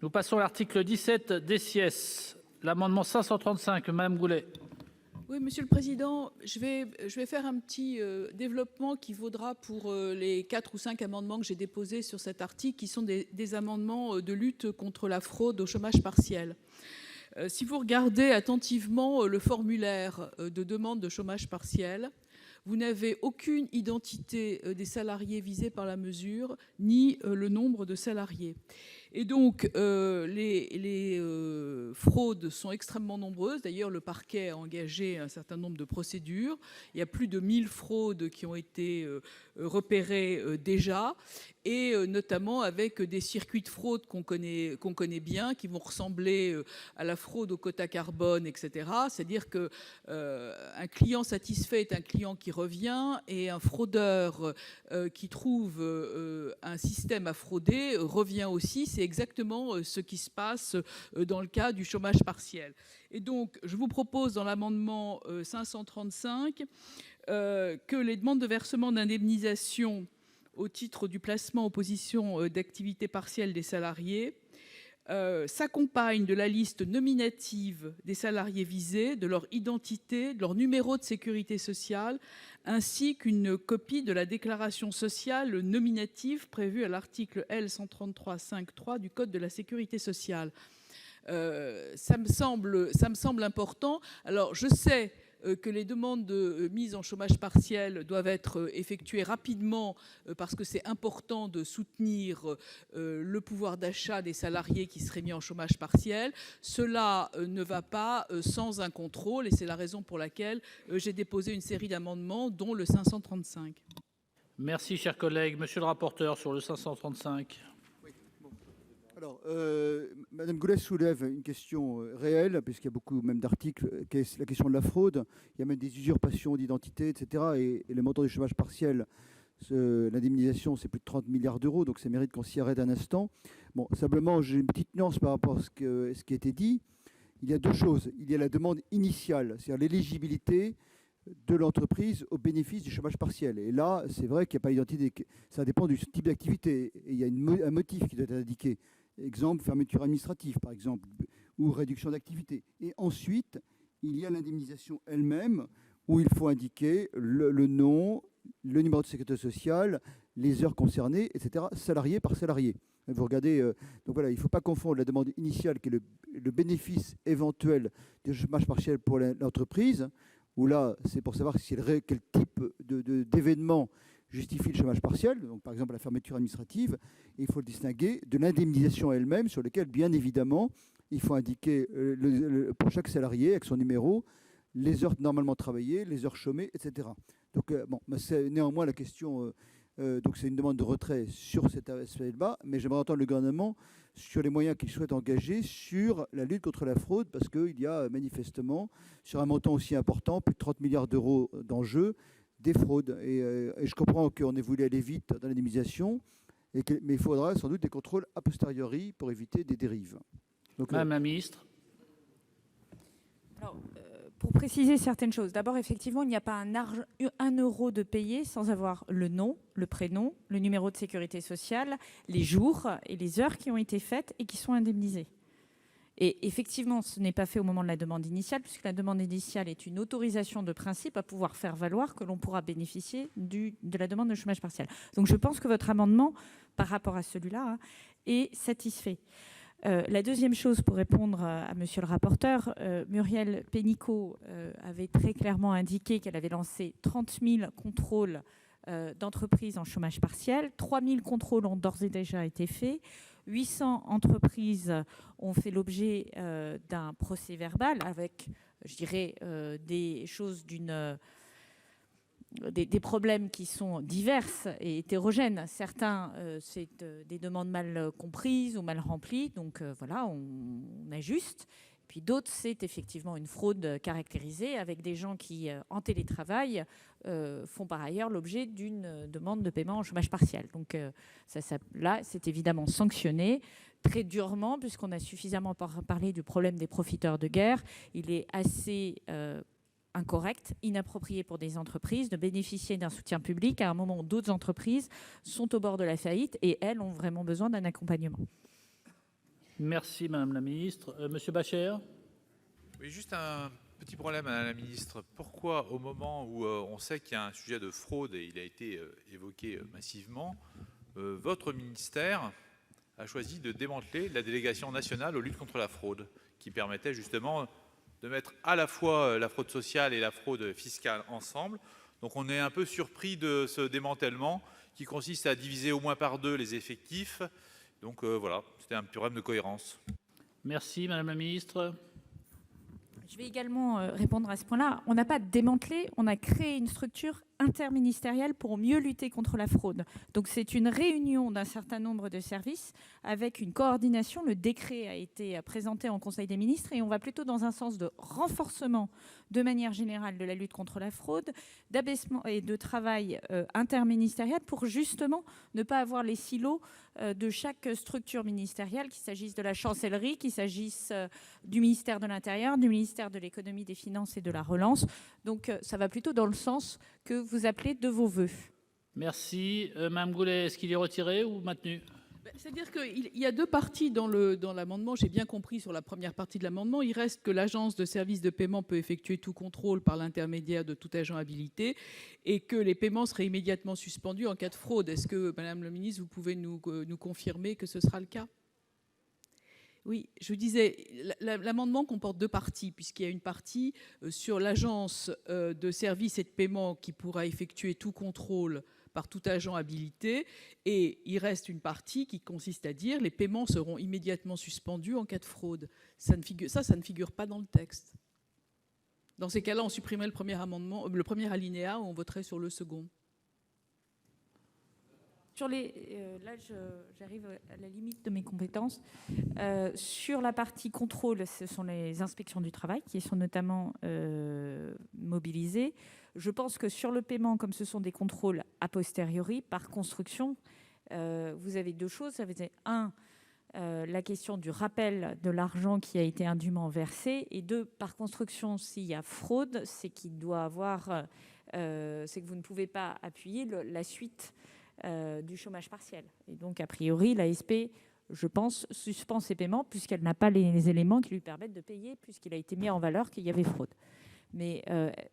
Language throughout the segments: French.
Nous passons à l'article 17 des sièges. L'amendement 535, Madame Goulet. Oui, Monsieur le Président, je vais faire un petit développement qui vaudra pour les 4 ou 5 amendements que j'ai déposés sur cet article, qui sont des amendements de lutte contre la fraude au chômage partiel. Si vous regardez attentivement le formulaire de demande de chômage partiel, vous n'avez aucune identité des salariés visés par la mesure, ni le nombre de salariés. Et donc, les fraudes sont extrêmement nombreuses. D'ailleurs, le parquet a engagé un certain nombre de procédures. Il y a plus de 1000 fraudes qui ont été repérées déjà, et notamment avec des circuits de fraude qu'on connaît bien, qui vont ressembler à la fraude au quota carbone, etc. C'est-à-dire qu'un client satisfait est un client qui revient, et un fraudeur qui trouve un système à frauder revient aussi. C'est exactement ce qui se passe dans le cas du chômage partiel. Et donc, je vous propose dans l'amendement 535 que les demandes de versement d'indemnisation au titre du placement en position d'activité partielle des salariés s'accompagnent de la liste nominative des salariés visés, de leur identité, de leur numéro de sécurité sociale, ainsi qu'une copie de la déclaration sociale nominative prévue à l'article L. 133-5-3 du Code de la sécurité sociale. Ça me semble important. Alors, je sais que les demandes de mise en chômage partiel doivent être effectuées rapidement parce que c'est important de soutenir le pouvoir d'achat des salariés qui seraient mis en chômage partiel. Cela ne va pas sans un contrôle, et c'est la raison pour laquelle j'ai déposé une série d'amendements, dont le 535. Merci, cher collègue. Monsieur le rapporteur, sur le 535. Alors, Madame Goulet soulève une question réelle, puisqu'il y a beaucoup même d'articles, qui est la question de la fraude. Il y a même des usurpations d'identité, etc. Et le montant du chômage partiel, l'indemnisation, c'est plus de 30 milliards d'euros, donc ça mérite qu'on s'y arrête un instant. Bon, simplement, j'ai une petite nuance par rapport à ce qui a été dit. Il y a deux choses. Il y a la demande initiale, c'est-à-dire l'éligibilité de l'entreprise au bénéfice du chômage partiel. Et là, c'est vrai qu'il n'y a pas d'identité. Ça dépend du type d'activité. Et il y a un motif qui doit être indiqué. Exemple, fermeture administrative, par exemple, ou réduction d'activité. Et ensuite, il y a l'indemnisation elle-même, où il faut indiquer le nom, le numéro de sécurité sociale, les heures concernées, etc., salarié par salarié. Vous regardez, donc voilà, il ne faut pas confondre la demande initiale, qui est le bénéfice éventuel du chômage partiel pour l'entreprise, où là, c'est pour savoir quel type d'événement justifie le chômage partiel, donc par exemple la fermeture administrative. Et il faut le distinguer de l'indemnisation elle-même, sur laquelle, bien évidemment, il faut indiquer pour chaque salarié, avec son numéro, les heures normalement travaillées, les heures chômées, etc. Donc, c'est néanmoins la question. Donc, c'est une demande de retrait sur cet aspect-là, mais j'aimerais entendre le gouvernement sur les moyens qu'il souhaite engager sur la lutte contre la fraude, parce qu'il y a manifestement, sur un montant aussi important, plus de 30 milliards d'euros d'enjeux, des fraudes. Et je comprends qu'on ait voulu aller vite dans l'indemnisation, mais il faudra sans doute des contrôles a posteriori pour éviter des dérives. Donc, Madame la ministre. Alors, pour préciser certaines choses, d'abord, effectivement, il n'y a pas un euro de payé sans avoir le nom, le prénom, le numéro de sécurité sociale, les jours et les heures qui ont été faites et qui sont indemnisées. Et effectivement, ce n'est pas fait au moment de la demande initiale, puisque la demande initiale est une autorisation de principe à pouvoir faire valoir que l'on pourra bénéficier de la demande de chômage partiel. Donc je pense que votre amendement, par rapport à celui-là, est satisfait. La deuxième chose, pour répondre à monsieur le rapporteur, Muriel Pénicaud avait très clairement indiqué qu'elle avait lancé 30 000 contrôles d'entreprises en chômage partiel. 3 000 contrôles ont d'ores et déjà été faits. 800 entreprises ont fait l'objet d'un procès-verbal avec, je dirais, des choses des problèmes qui sont diverses et hétérogènes. Certains, c'est des demandes mal comprises ou mal remplies, donc voilà, on ajuste. Puis d'autres, c'est effectivement une fraude caractérisée avec des gens qui, en télétravail, font par ailleurs l'objet d'une demande de paiement en chômage partiel. Donc là, c'est évidemment sanctionné très durement, puisqu'on a suffisamment parlé du problème des profiteurs de guerre. Il est assez incorrect, inapproprié pour des entreprises de bénéficier d'un soutien public à un moment où d'autres entreprises sont au bord de la faillite et elles ont vraiment besoin d'un accompagnement. Merci, Madame la Ministre. Monsieur Bachere. Oui, juste un petit problème, Madame la Ministre. Pourquoi, au moment où on sait qu'il y a un sujet de fraude et il a été évoqué massivement, votre ministère a choisi de démanteler la délégation nationale aux luttes contre la fraude, qui permettait justement de mettre à la fois la fraude sociale et la fraude fiscale ensemble. Donc on est un peu surpris de ce démantèlement qui consiste à diviser au moins par 2 les effectifs. Donc voilà, c'était un petit problème de cohérence. Merci, Madame la Ministre. Je vais également répondre à ce point-là. On n'a pas démantelé, on a créé une structure interministérielle pour mieux lutter contre la fraude. Donc c'est une réunion d'un certain nombre de services avec une coordination. Le décret a été présenté en Conseil des ministres et on va plutôt dans un sens de renforcement de manière générale de la lutte contre la fraude, d'abaissement et de travail interministériel pour justement ne pas avoir les silos de chaque structure ministérielle, qu'il s'agisse de la chancellerie, qu'il s'agisse du ministère de l'Intérieur, du ministère de l'Économie, des Finances et de la Relance. Donc ça va plutôt dans le sens que vous appelez de vos voeux. Merci. Madame Goulet, est-ce qu'il est retiré ou maintenu? C'est-à-dire qu'il y a 2 parties dans l'amendement. J'ai bien compris sur la première partie de l'amendement. Il reste que l'agence de services de paiement peut effectuer tout contrôle par l'intermédiaire de tout agent habilité et que les paiements seraient immédiatement suspendus en cas de fraude. Est-ce que, Madame la Ministre, vous pouvez nous confirmer que ce sera le cas? Oui, je vous disais, l'amendement comporte 2 parties, puisqu'il y a une partie sur l'agence de services et de paiement qui pourra effectuer tout contrôle par tout agent habilité, et il reste une partie qui consiste à dire les paiements seront immédiatement suspendus en cas de fraude. Ça ne figure pas dans le texte. Dans ces cas-là, on supprimerait le premier alinéa, ou on voterait sur le second. Là, j'arrive à la limite de mes compétences. Sur la partie contrôle, ce sont les inspections du travail qui sont notamment mobilisées. Je pense que sur le paiement, comme ce sont des contrôles a posteriori, par construction, vous avez 2 choses. Ça veut dire, 1, la question du rappel de l'argent qui a été indûment versé, et 2, par construction, s'il y a fraude, c'est qu'il doit avoir, c'est que vous ne pouvez pas appuyer la suite du chômage partiel. Et donc, a priori, l'ASP, je pense, suspend ses paiements puisqu'elle n'a pas les éléments qui lui permettent de payer, puisqu'il a été mis en valeur qu'il y avait fraude. Mais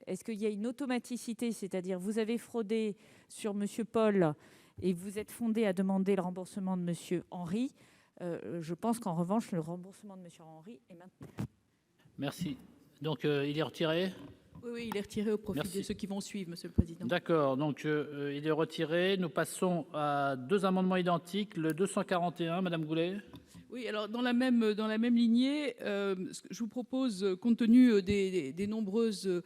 est-ce qu'il y a une automaticité, c'est-à-dire vous avez fraudé sur M. Paul et vous êtes fondé à demander le remboursement de M. Henry? Je pense qu'en revanche, le remboursement de M. Henry est maintenu. Merci. Donc, il est retiré? Oui, il est retiré au profit de ceux qui vont suivre, Monsieur le Président. D'accord, donc il est retiré. Nous passons à 2 amendements identiques. Le 241, Madame Goulet. Oui, alors dans la même lignée, je vous propose, compte tenu des nombreuses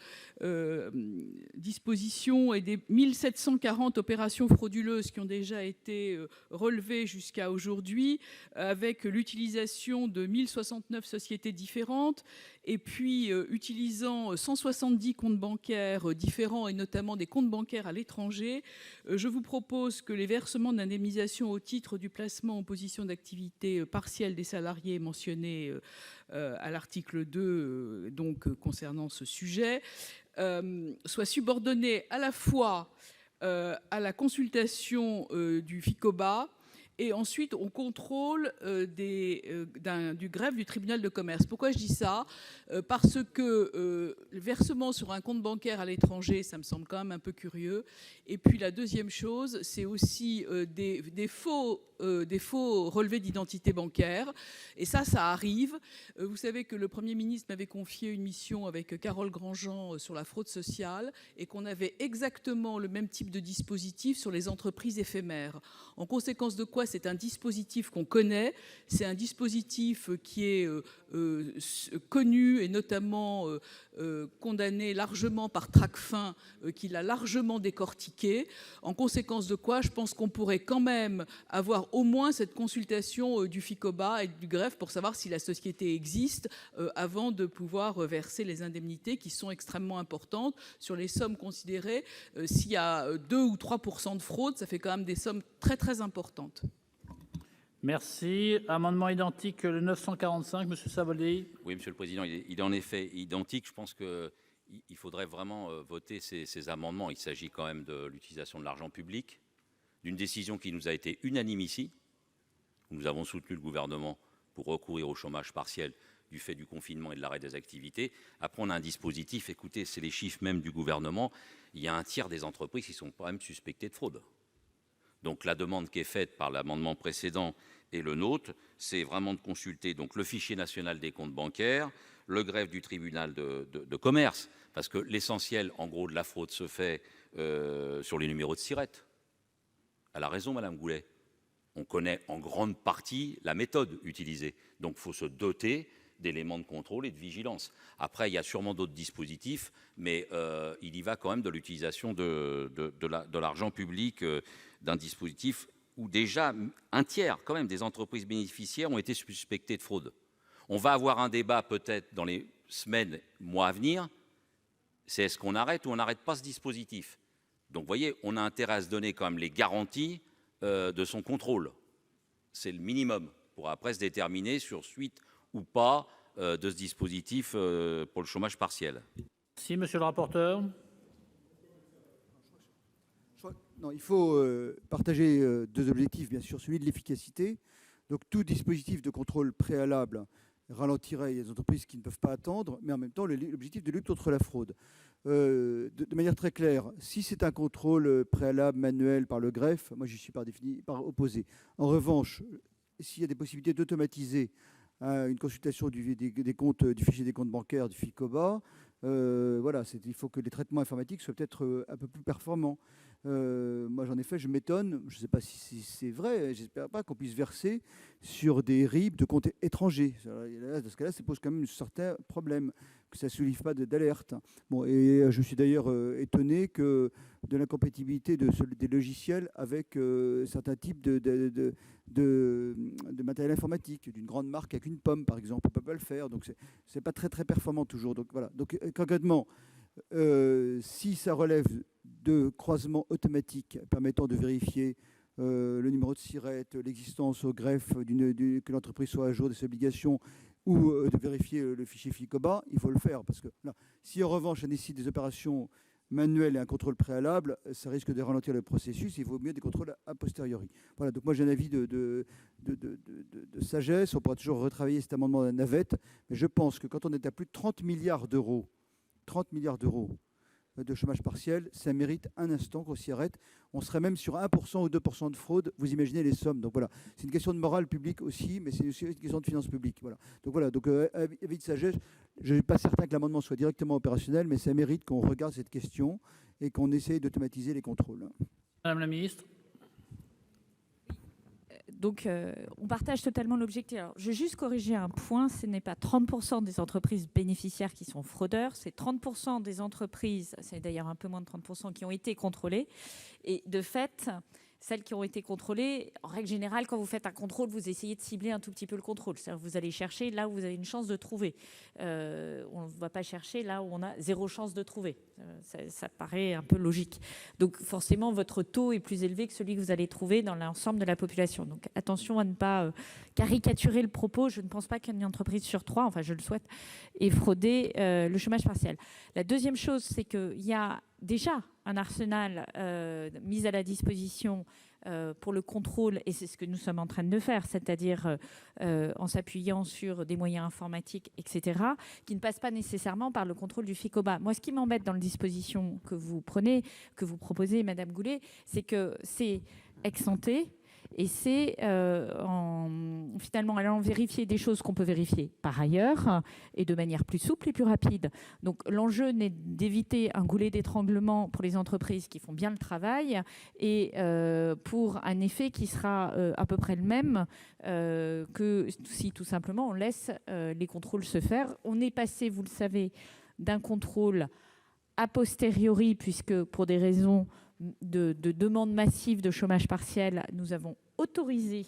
dispositions et des 1740 opérations frauduleuses qui ont déjà été relevées jusqu'à aujourd'hui, avec l'utilisation de 1069 sociétés différentes, et puis utilisant 170 comptes bancaires différents, et notamment des comptes bancaires à l'étranger, je vous propose que les versements d'indemnisation au titre du placement en position d'activité partielle des salariés mentionnés à l'article 2, donc concernant ce sujet, soient subordonnés à la fois à la consultation du FICOBA et ensuite au contrôle du greffe du tribunal de commerce. Pourquoi je dis ça? Parce que le versement sur un compte bancaire à l'étranger, ça me semble quand même un peu curieux. Et puis la deuxième chose, c'est aussi des faux relevés d'identité bancaire. Et ça arrive. Vous savez que le Premier ministre m'avait confié une mission avec Carole Grandjean sur la fraude sociale et qu'on avait exactement le même type de dispositif sur les entreprises éphémères. En conséquence de quoi, c'est un dispositif qu'on connaît, c'est un dispositif qui est connu et notamment condamné largement par Tracfin, qui l'a largement décortiqué. En conséquence de quoi, je pense qu'on pourrait quand même avoir au moins cette consultation du FICOBA et du greffe pour savoir si la société existe avant de pouvoir verser les indemnités qui sont extrêmement importantes sur les sommes considérées. S'il y a 2 ou 3% de fraude, ça fait quand même des sommes très très importantes. Merci. Amendement identique, le 945, Monsieur Savoldelli. Oui, Monsieur le Président, il est en effet identique. Je pense qu'il faudrait vraiment voter ces amendements. Il s'agit quand même de l'utilisation de l'argent public, d'une décision qui nous a été unanime ici. Nous avons soutenu le gouvernement pour recourir au chômage partiel du fait du confinement et de l'arrêt des activités. Après, on a un dispositif, écoutez, c'est les chiffres même du gouvernement, il y a un tiers des entreprises qui sont quand même suspectées de fraude. Donc la demande qui est faite par l'amendement précédent et le nôtre, c'est vraiment de consulter donc le fichier national des comptes bancaires, le greffe du tribunal de commerce, parce que l'essentiel, en gros, de la fraude se fait sur les numéros de SIRET. Elle a raison, Madame Goulet. On connaît en grande partie la méthode utilisée. Donc, il faut se doter d'éléments de contrôle et de vigilance. Après, il y a sûrement d'autres dispositifs, mais il y va quand même de l'utilisation de l'argent public, d'un dispositif où déjà un tiers quand même des entreprises bénéficiaires ont été suspectées de fraude. On va avoir un débat peut-être dans les semaines, mois à venir, c'est est-ce qu'on arrête ou on n'arrête pas ce dispositif. Donc vous voyez, on a intérêt à se donner quand même les garanties de son contrôle. C'est le minimum pour après se déterminer sur suite ou pas de ce dispositif pour le chômage partiel. Si, monsieur le rapporteur. Non, il faut partager deux objectifs, bien sûr, celui de l'efficacité. Donc tout dispositif de contrôle préalable ralentirait les entreprises qui ne peuvent pas attendre, mais en même temps l'objectif de lutte contre la fraude. De manière très claire, si c'est un contrôle préalable manuel par le greffe, moi je suis par opposé. En revanche, s'il y a des possibilités d'automatiser une consultation des comptes, du fichier des comptes bancaires, du FICOBA, voilà, il faut que les traitements informatiques soient peut-être un peu plus performants. Moi, j'en ai fait, je m'étonne, je ne sais pas si c'est vrai, j'espère pas qu'on puisse verser sur des RIB de comptes étrangers. Dans ce cas-là, ça pose quand même un certain problème, que ça ne soulève pas d'alerte. Bon, et je suis d'ailleurs étonné de l'incompatibilité des logiciels avec certains types de matériel informatique, d'une grande marque avec une pomme, par exemple. On ne peut pas le faire, donc c'est pas très, très performant toujours. Donc voilà. Donc concrètement, si ça relève de croisements automatiques permettant de vérifier le numéro de SIRET, l'existence au greffe, que l'entreprise soit à jour de ses obligations, ou de vérifier le fichier FICOBA, il faut le faire. Parce que là, si en revanche ça nécessite des opérations manuelles et un contrôle préalable, ça risque de ralentir le processus. Il vaut mieux des contrôles a posteriori. Voilà, donc moi j'ai un avis de sagesse. On pourra toujours retravailler cet amendement de la navette, mais je pense que quand on est à plus de 30 milliards d'euros de chômage partiel, ça mérite un instant qu'on s'y arrête. On serait même sur 1% ou 2% de fraude. Vous imaginez les sommes. Donc voilà, c'est une question de morale publique aussi, mais c'est aussi une question de finances publiques. Voilà. Donc avis de sagesse. Je ne suis pas certain que l'amendement soit directement opérationnel, mais ça mérite qu'on regarde cette question et qu'on essaye d'automatiser les contrôles. Madame la ministre. Donc, on partage totalement l'objectif. Alors, je vais juste corriger un point, ce n'est pas 30% des entreprises bénéficiaires qui sont fraudeurs, c'est 30% des entreprises, c'est d'ailleurs un peu moins de 30% qui ont été contrôlées. Et de fait, celles qui ont été contrôlées, en règle générale, quand vous faites un contrôle, vous essayez de cibler un tout petit peu le contrôle. C'est-à-dire que vous allez chercher là où vous avez une chance de trouver. On ne va pas chercher là où on a zéro chance de trouver. Ça paraît un peu logique. Donc forcément, votre taux est plus élevé que celui que vous allez trouver dans l'ensemble de la population. Donc attention à ne pas caricaturer le propos. Je ne pense pas qu'une entreprise sur 3, enfin je le souhaite, ait fraudé le chômage partiel. La deuxième chose, c'est qu'il y a déjà un arsenal mis à la disposition pour le contrôle, et c'est ce que nous sommes en train de faire, c'est-à-dire en s'appuyant sur des moyens informatiques, etc., qui ne passent pas nécessairement par le contrôle du FICOBA. Moi, ce qui m'embête dans la disposition que vous proposez, Madame Goulet, c'est que c'est ex ante, et c'est finalement allant vérifier des choses qu'on peut vérifier par ailleurs et de manière plus souple et plus rapide. Donc l'enjeu n'est d'éviter un goulet d'étranglement pour les entreprises qui font bien le travail et pour un effet qui sera à peu près le même que si tout simplement on laisse les contrôles se faire. On est passé, vous le savez, d'un contrôle a posteriori, puisque pour des raisons de demande massive de chômage partiel, nous avons autorisé,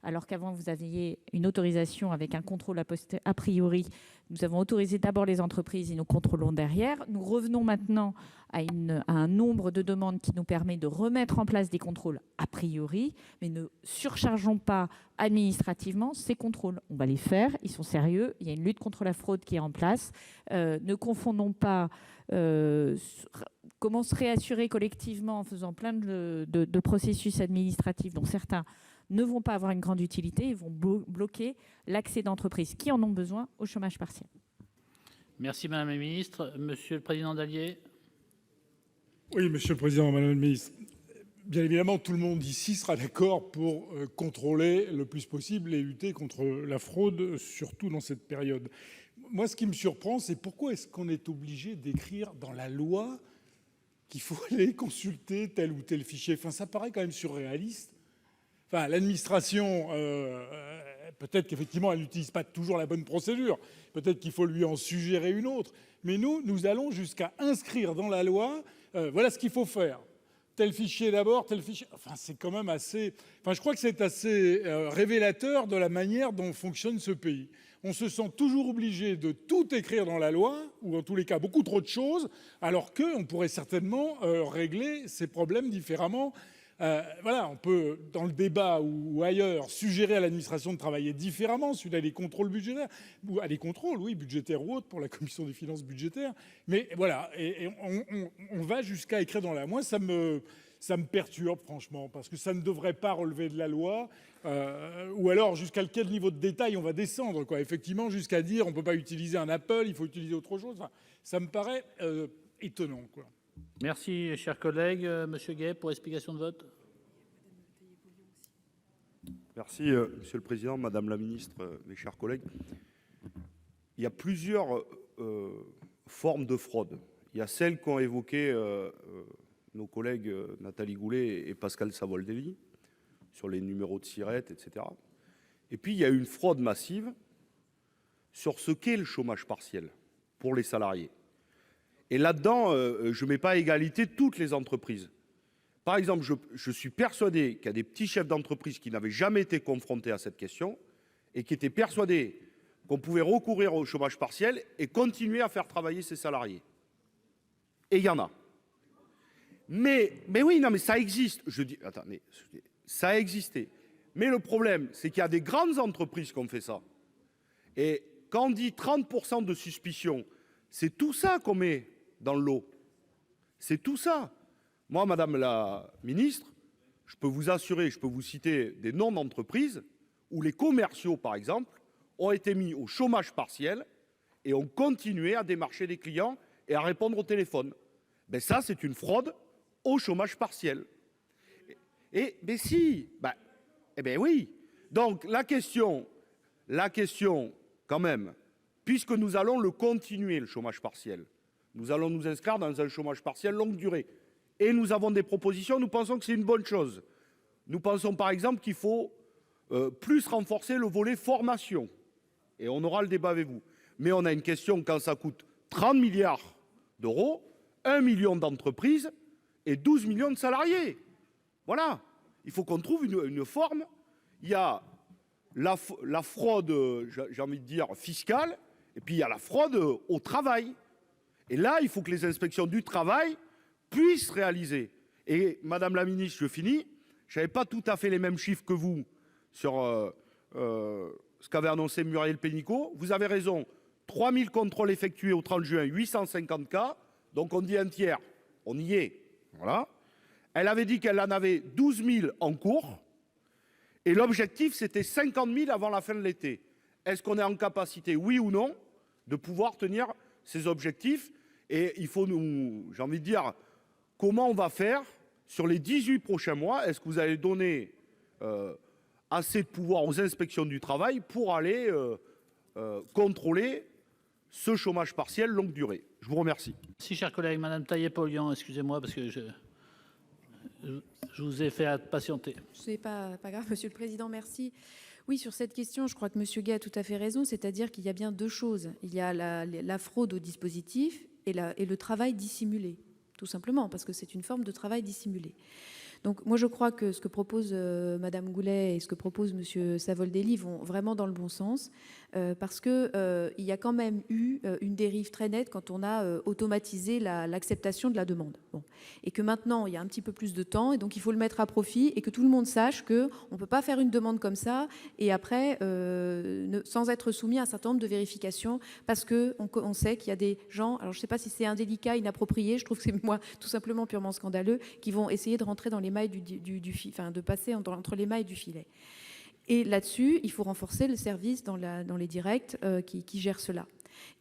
alors qu'avant vous aviez une autorisation avec un contrôle a priori, nous avons autorisé d'abord les entreprises et nous contrôlons derrière. Nous revenons maintenant à un nombre de demandes qui nous permet de remettre en place des contrôles a priori, mais ne surchargeons pas administrativement ces contrôles. On va les faire, ils sont sérieux, il y a une lutte contre la fraude qui est en place. Ne confondons pas comment se réassurer collectivement en faisant plein de processus administratifs dont certains ne vont pas avoir une grande utilité et vont bloquer l'accès d'entreprises qui en ont besoin au chômage partiel. Merci Madame la Ministre. Monsieur le Président Dallier. Oui, Monsieur le Président, Madame la Ministre. Bien évidemment, tout le monde ici sera d'accord pour contrôler le plus possible et lutter contre la fraude, surtout dans cette période. Moi, ce qui me surprend, c'est pourquoi est-ce qu'on est obligé d'écrire dans la loi qu'il faut aller consulter tel ou tel fichier. Enfin, ça paraît quand même surréaliste. Enfin, l'administration, peut-être qu'effectivement, elle n'utilise pas toujours la bonne procédure. Peut-être qu'il faut lui en suggérer une autre. Mais nous allons jusqu'à inscrire dans la loi, voilà ce qu'il faut faire. Tel fichier d'abord, tel fichier. Enfin, c'est quand même assez. Enfin, je crois que c'est assez révélateur de la manière dont fonctionne ce pays. On se sent toujours obligé de tout écrire dans la loi, ou en tous les cas beaucoup trop de choses, alors qu'on pourrait certainement régler ces problèmes différemment. Voilà, on peut, dans le débat ou ailleurs, suggérer à l'administration de travailler différemment, suite à des contrôles budgétaires, ou à des contrôles, oui, budgétaires ou autres, pour la commission des finances budgétaires. Mais voilà, et on va jusqu'à écrire dans la loi. Moi, ça me perturbe, franchement, parce que ça ne devrait pas relever de la loi. Ou alors, jusqu'à quel niveau de détail on va descendre, quoi. Effectivement, jusqu'à dire on ne peut pas utiliser un Apple, il faut utiliser autre chose. Enfin, ça me paraît étonnant, quoi. Merci, chers collègues. Monsieur Gay, pour explication de vote. Merci, Monsieur le Président, Madame la Ministre, mes chers collègues. Il y a plusieurs formes de fraude. Il y a celles qu'ont évoquées nos collègues Nathalie Goulet et Pascal Savoldelli sur les numéros de SIRET, etc. Et puis, il y a une fraude massive sur ce qu'est le chômage partiel pour les salariés. Et là-dedans, je ne mets pas à égalité toutes les entreprises. Par exemple, je suis persuadé qu'il y a des petits chefs d'entreprise qui n'avaient jamais été confrontés à cette question et qui étaient persuadés qu'on pouvait recourir au chômage partiel et continuer à faire travailler ses salariés. Et il y en a. Mais oui, non, mais ça existe. Je dis, attendez, ça a existé. Mais le problème, c'est qu'il y a des grandes entreprises qui ont fait ça. Et quand on dit 30% de suspicion, c'est tout ça qu'on met dans le lot. C'est tout ça. Moi, Madame la Ministre, je peux vous assurer, je peux vous citer des noms d'entreprises où les commerciaux, par exemple, ont été mis au chômage partiel et ont continué à démarcher les clients et à répondre au téléphone. Ben ça, c'est une fraude au chômage partiel. Mais si, eh ben oui. Donc la question, quand même, puisque nous allons le continuer, le chômage partiel, nous allons nous inscrire dans un chômage partiel longue durée. Et nous avons des propositions, nous pensons que c'est une bonne chose. Nous pensons par exemple qu'il faut plus renforcer le volet formation. Et on aura le débat avec vous. Mais on a une question, quand ça coûte 30 milliards d'euros, 1 million d'entreprises et 12 millions de salariés. Voilà. Il faut qu'on trouve une forme. Il y a la fraude, j'ai envie de dire, fiscale, et puis il y a la fraude au travail. Et là, il faut que les inspections du travail puissent réaliser. Et Madame la Ministre, je finis, je n'avais pas tout à fait les mêmes chiffres que vous sur ce qu'avait annoncé Muriel Pénicaud. Vous avez raison, 3000 contrôles effectués au 30 juin, 850 cas, donc on dit un tiers. On y est. Voilà. Elle avait dit qu'elle en avait 12 000 en cours, et l'objectif, c'était 50 000 avant la fin de l'été. Est-ce qu'on est en capacité, oui ou non, de pouvoir tenir ces objectifs? Et il faut nous, j'ai envie de dire, comment on va faire sur les 18 prochains mois? Est-ce que vous allez donner assez de pouvoir aux inspections du travail pour aller contrôler ce chômage partiel longue durée? Je vous remercie. Si, chers collègues, Madame Taillé-Polian, excusez-moi parce que je vous ai fait patienter. Ce n'est pas grave, Monsieur le Président, merci. Oui, sur cette question, je crois que Monsieur Gay a tout à fait raison, c'est-à-dire qu'il y a bien deux choses. Il y a la fraude au dispositif et le travail dissimulé, tout simplement, parce que c'est une forme de travail dissimulé. Donc moi je crois que ce que propose Madame Goulet et ce que propose Monsieur Savoldelli vont vraiment dans le bon sens, parce que il y a quand même eu une dérive très nette quand on a automatisé l'acceptation de la demande. Bon. Et que maintenant il y a un petit peu plus de temps et donc il faut le mettre à profit et que tout le monde sache que on peut pas faire une demande comme ça et après sans être soumis à un certain nombre de vérifications, parce que on sait qu'il y a des gens, alors je sais pas si c'est indélicat, inapproprié, je trouve que c'est moi tout simplement purement scandaleux, qui vont essayer de rentrer dans les les mailles de passer entre les mailles du filet. Et là-dessus, il faut renforcer le service dans les directs qui gèrent cela.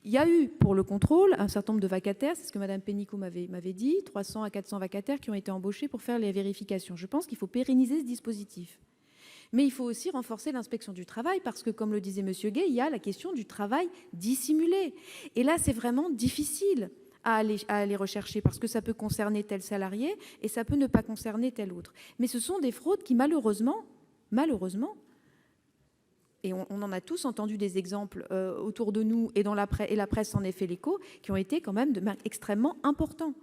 Il y a eu, pour le contrôle, un certain nombre de vacataires, c'est ce que Mme Pénicaud m'avait dit, 300 à 400 vacataires qui ont été embauchés pour faire les vérifications. Je pense qu'il faut pérenniser ce dispositif. Mais il faut aussi renforcer l'inspection du travail parce que, comme le disait M. Gay, il y a la question du travail dissimulé. Et là, c'est vraiment difficile à aller rechercher parce que ça peut concerner tel salarié et ça peut ne pas concerner tel autre. Mais ce sont des fraudes qui, malheureusement, et on en a tous entendu des exemples autour de nous et la presse en a fait l'écho, qui ont été quand même extrêmement importants.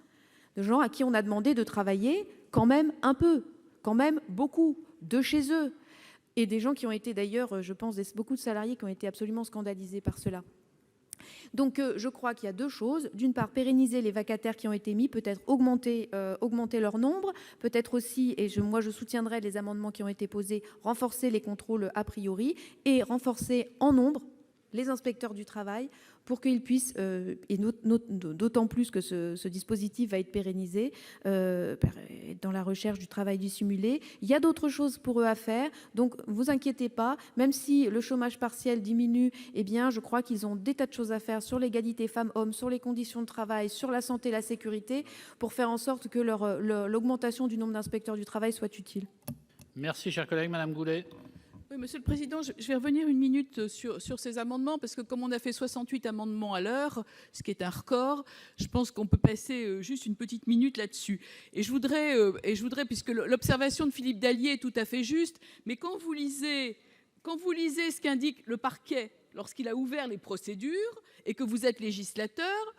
De gens à qui on a demandé de travailler quand même un peu, quand même beaucoup, de chez eux. Et des gens qui ont été d'ailleurs, je pense, beaucoup de salariés qui ont été absolument scandalisés par cela. Donc je crois qu'il y a deux choses. D'une part, pérenniser les vacataires qui ont été mis, peut-être augmenter leur nombre, peut-être aussi, et moi je soutiendrai les amendements qui ont été posés, renforcer les contrôles a priori et renforcer en nombre les inspecteurs du travail pour qu'ils puissent, et d'autant plus que ce dispositif va être pérennisé dans la recherche du travail dissimulé. Il y a d'autres choses pour eux à faire, donc ne vous inquiétez pas, même si le chômage partiel diminue, eh bien, je crois qu'ils ont des tas de choses à faire sur l'égalité femmes-hommes, sur les conditions de travail, sur la santé et la sécurité, pour faire en sorte que l'augmentation du nombre d'inspecteurs du travail soit utile. Merci, cher collègue. Madame Goulet. Oui, Monsieur le Président, je vais revenir une minute sur ces amendements, parce que comme on a fait 68 amendements à l'heure, ce qui est un record, je pense qu'on peut passer juste une petite minute là-dessus. Et je voudrais, puisque l'observation de Philippe Dallier est tout à fait juste, mais quand vous lisez ce qu'indique le parquet lorsqu'il a ouvert les procédures, et que vous êtes législateur,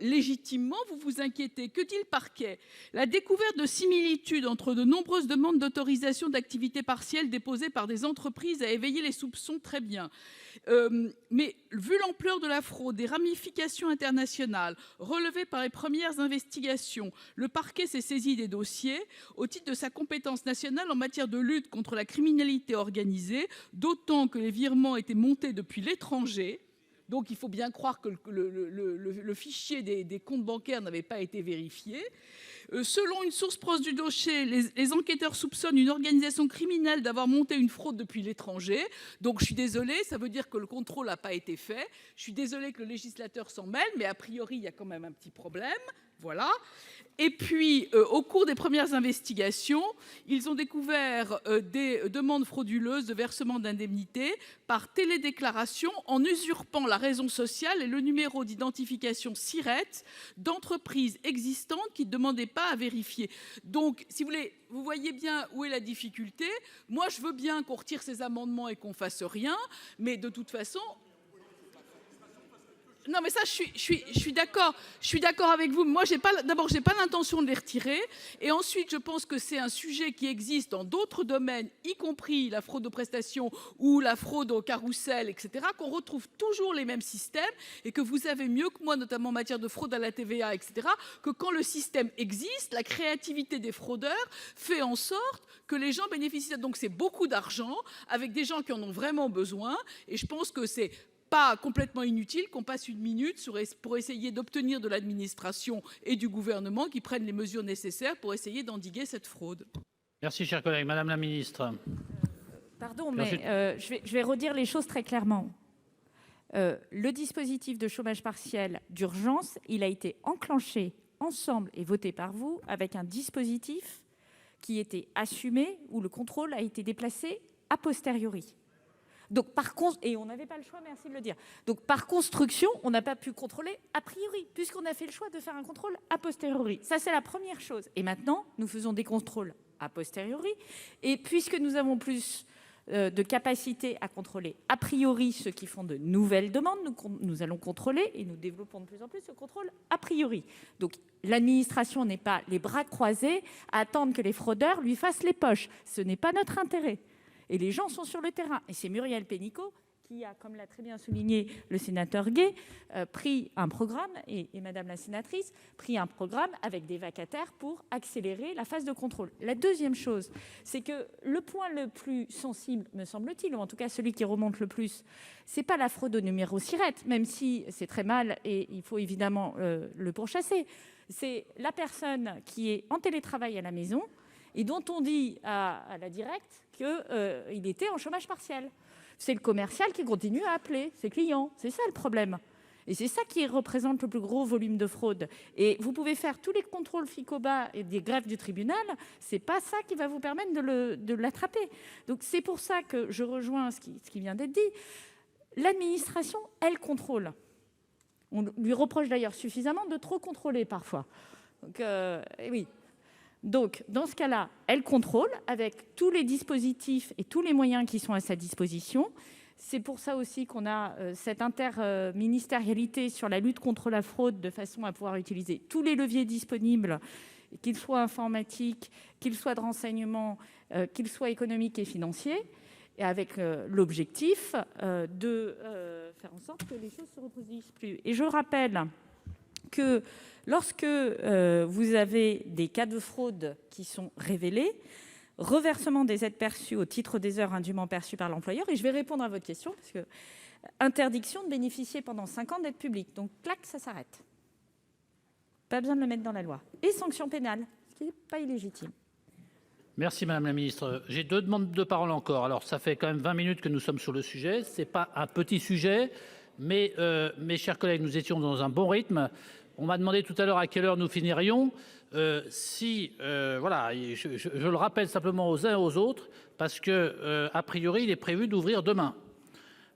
légitimement, vous vous inquiétez. Que dit le parquet ? La découverte de similitudes entre de nombreuses demandes d'autorisation d'activité partielle déposées par des entreprises a éveillé les soupçons, très bien. Mais vu l'ampleur de la fraude, des ramifications internationales relevées par les premières investigations, le parquet s'est saisi des dossiers au titre de sa compétence nationale en matière de lutte contre la criminalité organisée, d'autant que les virements étaient montés depuis l'étranger. Donc il faut bien croire que le fichier des comptes bancaires n'avait pas été vérifié. Selon une source proche du dossier, les enquêteurs soupçonnent une organisation criminelle d'avoir monté une fraude depuis l'étranger. Donc je suis désolée, ça veut dire que le contrôle n'a pas été fait. Je suis désolée que le législateur s'en mêle, mais a priori, il y a quand même un petit problème. Voilà. Et puis, au cours des premières investigations, ils ont découvert des demandes frauduleuses de versement d'indemnités par télédéclaration en usurpant la raison sociale et le numéro d'identification SIRET d'entreprises existantes qui ne demandaient pas à vérifier. Donc, si vous voulez, vous voyez bien où est la difficulté. Moi, je veux bien qu'on retire ces amendements et qu'on fasse rien, mais de toute façon... Non, mais ça, je suis d'accord. Je suis d'accord avec vous. Moi, d'abord, j'ai pas l'intention de les retirer. Et ensuite, je pense que c'est un sujet qui existe dans d'autres domaines, y compris la fraude aux prestations ou la fraude au carrousel, etc., qu'on retrouve toujours les mêmes systèmes et que vous savez mieux que moi, notamment en matière de fraude à la TVA, etc., que quand le système existe, la créativité des fraudeurs fait en sorte que les gens bénéficient. Donc, c'est beaucoup d'argent avec des gens qui en ont vraiment besoin. Et je pense que c'est pas complètement inutile qu'on passe une minute pour essayer d'obtenir de l'administration et du gouvernement qui prennent les mesures nécessaires pour essayer d'endiguer cette fraude. Merci, cher collègue. Madame la ministre. Pardon, mais je vais redire les choses très clairement. Le dispositif de chômage partiel d'urgence, il a été enclenché ensemble et voté par vous avec un dispositif qui était assumé, où le contrôle a été déplacé a posteriori. Donc, et on n'avait pas le choix, merci de le dire. Donc, par construction, on n'a pas pu contrôler a priori, puisqu'on a fait le choix de faire un contrôle a posteriori. Ça, c'est la première chose. Et maintenant, nous faisons des contrôles a posteriori. Et puisque nous avons plus de capacité à contrôler a priori ceux qui font de nouvelles demandes, nous allons contrôler et nous développons de plus en plus ce contrôle a priori. Donc, l'administration n'est pas les bras croisés à attendre que les fraudeurs lui fassent les poches. Ce n'est pas notre intérêt. Et les gens sont sur le terrain. Et c'est Muriel Pénicaud qui a, comme l'a très bien souligné le sénateur Gay, pris un programme, et Madame la sénatrice, pris un programme avec des vacataires pour accélérer la phase de contrôle. La deuxième chose, c'est que le point le plus sensible, me semble-t-il, ou en tout cas celui qui remonte le plus, c'est pas la fraude au numéro SIRET, même si c'est très mal et il faut évidemment le pourchasser. C'est la personne qui est en télétravail à la maison et dont on dit à la directe qu'il était en chômage partiel. C'est le commercial qui continue à appeler ses clients. C'est ça le problème. Et c'est ça qui représente le plus gros volume de fraude. Et vous pouvez faire tous les contrôles FICOBA et des greffes du tribunal, c'est pas ça qui va vous permettre de l'attraper. Donc c'est pour ça que je rejoins ce qui vient d'être dit. L'administration, elle contrôle. On lui reproche d'ailleurs suffisamment de trop contrôler parfois. Donc, oui. Donc, dans ce cas-là, elle contrôle avec tous les dispositifs et tous les moyens qui sont à sa disposition. C'est pour ça aussi qu'on a cette interministérialité sur la lutte contre la fraude, de façon à pouvoir utiliser tous les leviers disponibles, qu'ils soient informatiques, qu'ils soient de renseignement, qu'ils soient économiques et financiers, et avec l'objectif de faire en sorte que les choses se reproduisent plus. Et je rappelle que lorsque vous avez des cas de fraude qui sont révélés, reversement des aides perçues au titre des heures indûment perçues par l'employeur, et je vais répondre à votre question, parce que interdiction de bénéficier pendant 5 ans d'aide publique. Donc, clac, ça s'arrête. Pas besoin de le mettre dans la loi. Et sanction pénale, ce qui n'est pas illégitime. Merci Madame la Ministre. J'ai 2 demandes de parole encore. Alors, ça fait quand même 20 minutes que nous sommes sur le sujet. Ce n'est pas un petit sujet, mais mes chers collègues, nous étions dans un bon rythme. On m'a demandé tout à l'heure à quelle heure nous finirions. Voilà, je le rappelle simplement aux uns et aux autres, parce que a priori, il est prévu d'ouvrir demain.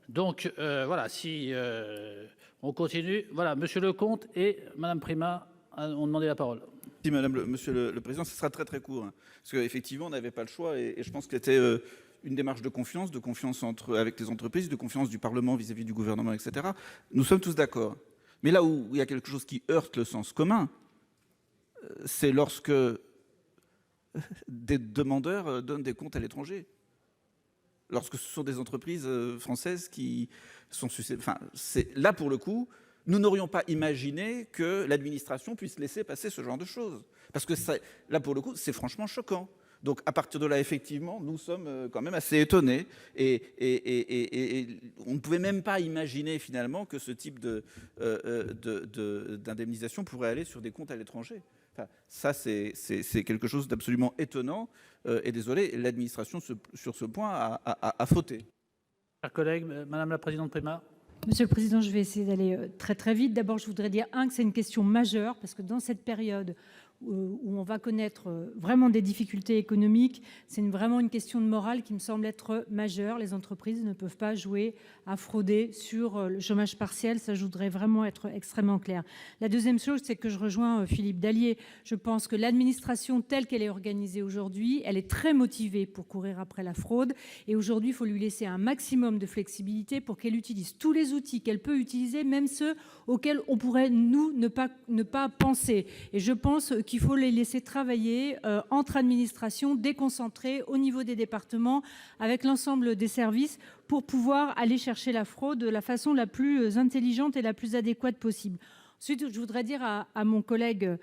Donc voilà, si on continue, voilà, Monsieur Lecomte et Madame Prima ont demandé la parole. Si Monsieur le Président, ce sera très très court, hein, parce qu'effectivement, on n'avait pas le choix, et je pense que c'était une démarche de confiance avec les entreprises, de confiance du Parlement vis-à-vis du gouvernement, etc. Nous sommes tous d'accord. Mais là où il y a quelque chose qui heurte le sens commun, c'est lorsque des demandeurs donnent des comptes à l'étranger. Lorsque ce sont des entreprises françaises qui sont susceptibles. Enfin, là, pour le coup, nous n'aurions pas imaginé que l'administration puisse laisser passer ce genre de choses. Parce que là, pour le coup, c'est franchement choquant. Donc, à partir de là, effectivement, nous sommes quand même assez étonnés. Et on ne pouvait même pas imaginer, finalement, que ce type d'indemnisation pourrait aller sur des comptes à l'étranger. Enfin, ça, c'est quelque chose d'absolument étonnant. Et désolé, l'administration, sur ce point, a fauté. Chers collègues, Madame la Présidente Prima. Monsieur le Président, je vais essayer d'aller très très vite. D'abord, je voudrais dire que c'est une question majeure, parce que dans cette période où on va connaître vraiment des difficultés économiques, c'est vraiment une question de morale qui me semble être majeure. Les entreprises ne peuvent pas jouer à frauder sur le chômage partiel. Ça, je voudrais vraiment être extrêmement clair. La deuxième chose, c'est que je rejoins Philippe Dallier. Je pense que l'administration telle qu'elle est organisée aujourd'hui, elle est très motivée pour courir après la fraude. Et aujourd'hui, il faut lui laisser un maximum de flexibilité pour qu'elle utilise tous les outils qu'elle peut utiliser, même ceux auxquels on pourrait, nous, ne pas penser. Et je pense qu'il faut les laisser travailler entre administrations déconcentrées au niveau des départements avec l'ensemble des services pour pouvoir aller chercher la fraude de la façon la plus intelligente et la plus adéquate possible. Ensuite, je voudrais dire à mon collègue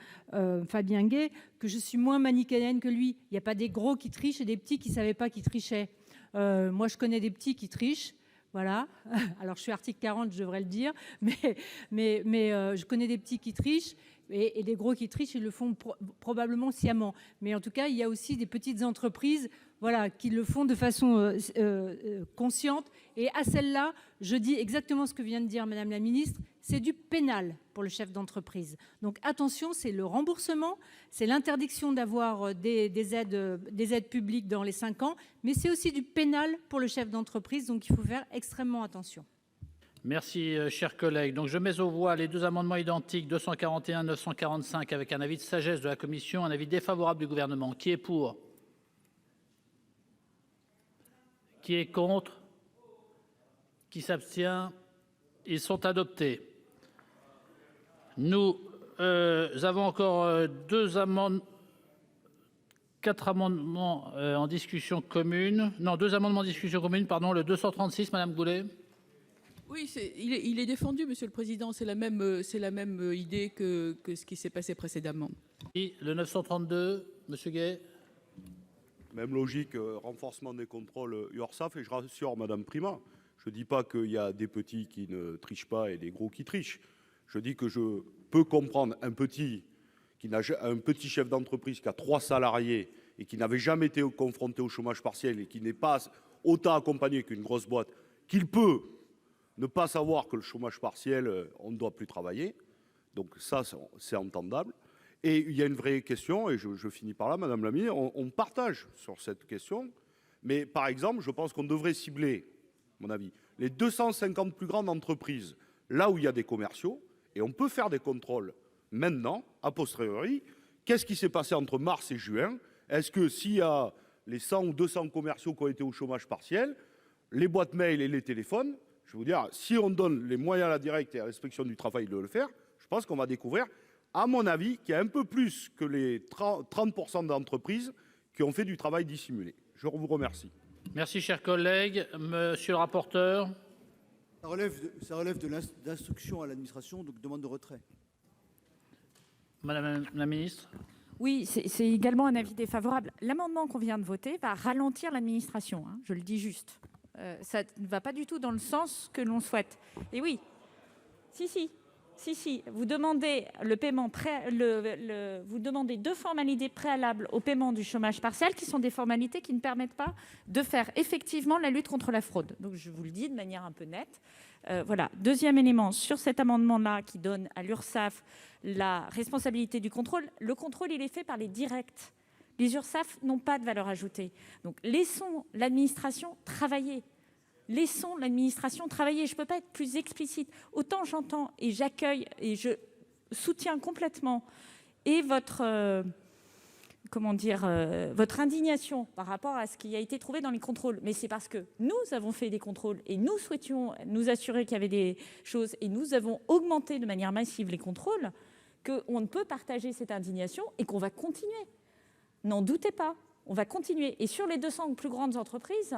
Fabien Gay que je suis moins manichéenne que lui. Il n'y a pas des gros qui trichent et des petits qui ne savaient pas qu'ils trichaient. Moi, je connais des petits qui trichent. Voilà. Alors, je suis article 40, je devrais le dire. Mais je connais des petits qui trichent. Et des gros qui trichent, ils le font probablement sciemment. Mais en tout cas, il y a aussi des petites entreprises qui le font de façon consciente. Et à celle-là, je dis exactement ce que vient de dire Madame la Ministre, c'est du pénal pour le chef d'entreprise. Donc attention, c'est le remboursement, c'est l'interdiction d'avoir des aides publiques dans les 5 ans, mais c'est aussi du pénal pour le chef d'entreprise. Donc il faut faire extrêmement attention. Merci, chers collègues. Donc, je mets aux voix les 2 amendements identiques, 241 945, avec un avis de sagesse de la commission, un avis défavorable du gouvernement. Qui est pour? Qui est contre? Qui s'abstient? Ils sont adoptés. Nous avons encore 4 amendements en discussion commune. Non, 2 amendements en discussion commune, pardon. Le 236, Madame Goulet. Oui, il est défendu, Monsieur le Président. C'est la même idée que ce qui s'est passé précédemment. Et le 932, Monsieur Gay. Même logique, renforcement des contrôles URSSAF, et je rassure Madame Prima. Je ne dis pas qu'il y a des petits qui ne trichent pas et des gros qui trichent. Je dis que je peux comprendre un petit chef d'entreprise qui a 3 salariés et qui n'avait jamais été confronté au chômage partiel et qui n'est pas autant accompagné qu'une grosse boîte, qu'il peut ne pas savoir que le chômage partiel, on ne doit plus travailler. Donc ça, c'est entendable. Et il y a une vraie question, et je finis par là, Madame la Ministre, on partage sur cette question, mais par exemple, je pense qu'on devrait cibler, à mon avis, les 250 plus grandes entreprises, là où il y a des commerciaux, et on peut faire des contrôles maintenant, a posteriori. Qu'est-ce qui s'est passé entre mars et juin? Est-ce que s'il y a les 100 ou 200 commerciaux qui ont été au chômage partiel, les boîtes mail et les téléphones, je vais vous dire, si on donne les moyens à la directe et à l'inspection du travail de le faire, je pense qu'on va découvrir, à mon avis, qu'il y a un peu plus que les 30% d'entreprises qui ont fait du travail dissimulé. Je vous remercie. Merci, chers collègues. Monsieur le rapporteur. Ça relève de l'instruction à l'administration, donc demande de retrait. Madame la ministre. Oui, c'est également un avis défavorable. L'amendement qu'on vient de voter va ralentir l'administration, hein, je le dis juste. Ça ne va pas du tout dans le sens que l'on souhaite. Et oui, si, vous demandez le paiement vous demandez 2 formalités préalables au paiement du chômage partiel, qui sont des formalités qui ne permettent pas de faire effectivement la lutte contre la fraude. Donc je vous le dis de manière un peu nette. Voilà. Deuxième élément, sur cet amendement-là qui donne à l'URSSAF la responsabilité du contrôle, le contrôle il est fait par les directs. Les URSSAF n'ont pas de valeur ajoutée. Donc laissons l'administration travailler. Laissons l'administration travailler. Je ne peux pas être plus explicite. Autant j'entends et j'accueille et je soutiens complètement et votre indignation par rapport à ce qui a été trouvé dans les contrôles. Mais c'est parce que nous avons fait des contrôles et nous souhaitions nous assurer qu'il y avait des choses et nous avons augmenté de manière massive les contrôles qu'on ne peut partager cette indignation et qu'on va continuer. N'en doutez pas, on va continuer. Et sur les 200 plus grandes entreprises,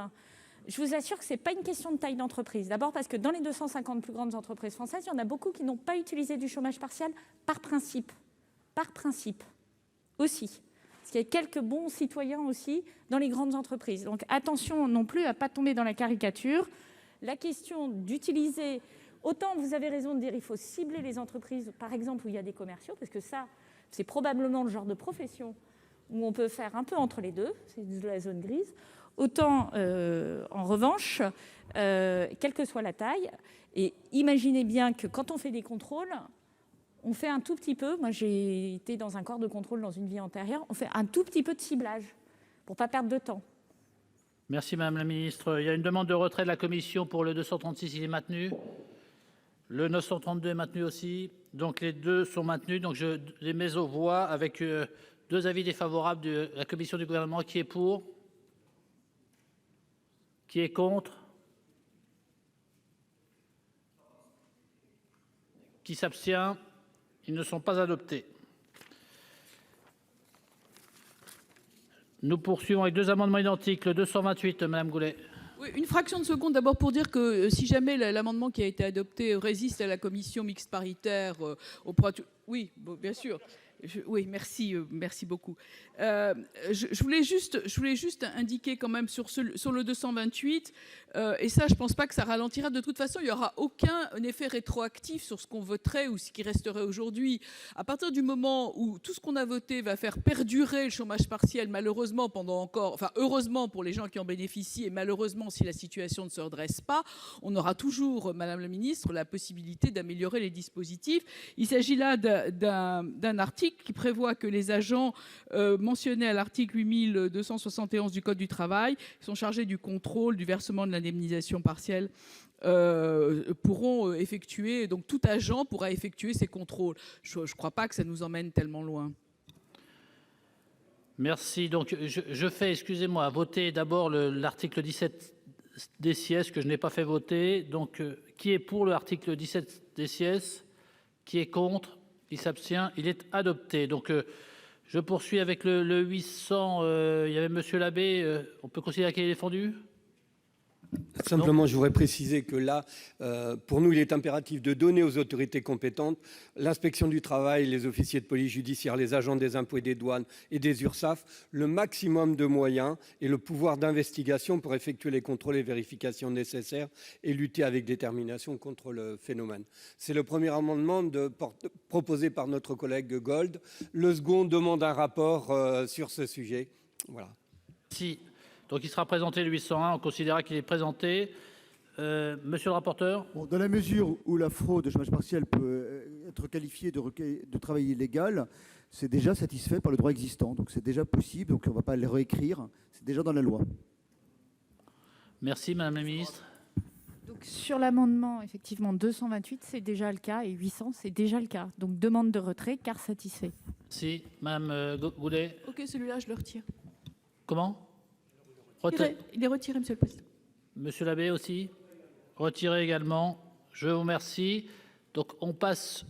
je vous assure que ce n'est pas une question de taille d'entreprise. D'abord parce que dans les 250 plus grandes entreprises françaises, il y en a beaucoup qui n'ont pas utilisé du chômage partiel par principe. Par principe aussi. Parce qu'il y a quelques bons citoyens aussi dans les grandes entreprises. Donc attention non plus à ne pas tomber dans la caricature. La question d'utiliser... Autant vous avez raison de dire qu'il faut cibler les entreprises, par exemple, où il y a des commerciaux, parce que ça, c'est probablement le genre de profession où on peut faire un peu entre les deux, c'est de la zone grise. Autant, en revanche, quelle que soit la taille, et imaginez bien que quand on fait des contrôles, on fait un tout petit peu, moi j'ai été dans un corps de contrôle dans une vie antérieure, on fait un tout petit peu de ciblage pour ne pas perdre de temps. Merci Madame la Ministre. Il y a une demande de retrait de la Commission pour le 236, il est maintenu. Le 932 est maintenu aussi. Donc les deux sont maintenus. Donc je les mets aux voix avec 2 avis défavorables de la Commission du gouvernement. Qui est pour? Qui est contre? Qui s'abstient? Ils ne sont pas adoptés. Nous poursuivons avec 2 amendements identiques. Le 228, Madame Goulet. Oui, une fraction de seconde d'abord pour dire que si jamais l'amendement qui a été adopté résiste à la commission mixte paritaire, oui, bon, bien sûr. Oui, merci beaucoup. Je voulais juste indiquer quand même sur le 228, et ça, je ne pense pas que ça ralentira. De toute façon, il n'y aura aucun effet rétroactif sur ce qu'on voterait ou ce qui resterait aujourd'hui. À partir du moment où tout ce qu'on a voté va faire perdurer le chômage partiel, malheureusement, heureusement pour les gens qui en bénéficient, et malheureusement, si la situation ne se redresse pas, on aura toujours, Madame la Ministre, la possibilité d'améliorer les dispositifs. Il s'agit là d'un article qui prévoit que les agents mentionnés à l'article 8271 du Code du travail, qui sont chargés du contrôle, du versement de l'indemnisation partielle, pourront effectuer, donc tout agent pourra effectuer ces contrôles. Je ne crois pas que ça nous emmène tellement loin. Merci. Donc je fais, excusez-moi, voter d'abord l'article 17 des sièges que je n'ai pas fait voter. Donc qui est pour l'article 17 des sièges? Qui est contre? Il s'abstient, il est adopté. Donc, je poursuis avec le 800. Il y avait Monsieur Labbé. On peut considérer qu'il est défendu? Simplement, je voudrais préciser que là, pour nous, il est impératif de donner aux autorités compétentes, l'inspection du travail, les officiers de police judiciaire, les agents des impôts et des douanes et des URSSAF, le maximum de moyens et le pouvoir d'investigation pour effectuer les contrôles et vérifications nécessaires et lutter avec détermination contre le phénomène. C'est le premier amendement proposé par notre collègue Gold. Le second demande un rapport sur ce sujet. Voilà. Si. Donc il sera présenté le 801, on considérera qu'il est présenté. Monsieur le rapporteur. Bon, dans la mesure où la fraude au chômage partiel peut être qualifiée de travail illégal, c'est déjà satisfait par le droit existant. Donc c'est déjà possible, donc on ne va pas le réécrire, c'est déjà dans la loi. Merci Madame la Ministre. Donc, sur l'amendement, effectivement, 228, c'est déjà le cas, et 800, c'est déjà le cas. Donc, demande de retrait, car satisfait. Si, Madame Goulet. Ok, celui-là, je le retire. Comment Il est retiré, Monsieur le Président. Monsieur Labbé aussi. Retiré également. Je vous remercie. Donc, on passe